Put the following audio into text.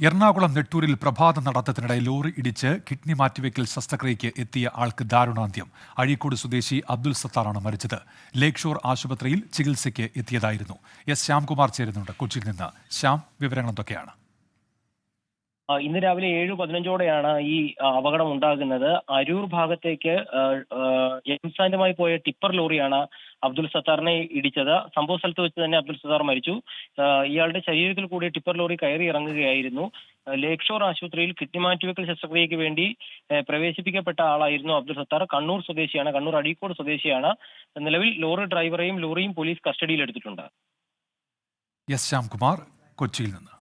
എറണാകുളം നെട്ടൂരിൽ പ്രഭാത നടത്തത്തിനിടെ ലോറി ഇടിച്ച് കിഡ്നി മാറ്റിവെക്കൽ ശസ്ത്രക്രിയയ്ക്ക് എത്തിയ ആൾക്ക് ദാരുണാന്ത്യം. അഴീക്കോട് സ്വദേശി അബ്ദുൽ സത്താറാണ് മരിച്ചത്. ലേക്ക് ഷോർ ആശുപത്രിയിൽ ചികിത്സയ്ക്ക് എത്തിയതായിരുന്നു. എസ് ശ്യാംകുമാർ ചേരുന്നുണ്ട് കൊച്ചിയിൽ നിന്ന്. ശ്യാം, വിവരങ്ങൾ എന്തൊക്കെയാണ്? ഇന്ന് രാവിലെ 7:15 ഈ അപകടം ഉണ്ടാകുന്നത്. അരൂർ ഭാഗത്തേക്ക് എംസാൻഡുമായി പോയ ടിപ്പർ ലോറിയാണ് അബ്ദുൽ സത്താറിനെ ഇടിച്ചത്. സംഭവ സ്ഥലത്ത് വെച്ച് തന്നെ അബ്ദുൽ സത്താർ മരിച്ചു. ഇയാളുടെ ശരീരത്തിൽ കൂടി ടിപ്പർ ലോറി കയറി ഇറങ്ങുകയായിരുന്നു. ലേക്ക് ഷോർ ആശുപത്രിയിൽ കിഡ്നി മാറ്റിവെക്കൽ ശസ്ത്രക്രിയയ്ക്ക് വേണ്ടി പ്രവേശിപ്പിക്കപ്പെട്ട ആളായിരുന്നു അബ്ദുൽ സത്താർ. കണ്ണൂർ സ്വദേശിയാണ്, കണ്ണൂർ അഴീക്കോട് സ്വദേശിയാണ്. നിലവിൽ ലോറി ഡ്രൈവറെയും ലോറിയും പോലീസ് കസ്റ്റഡിയിലെടുത്തിട്ടുണ്ട്. എസ് ശ്യാംകുമാർ കൊച്ചിയിൽ നിന്ന്.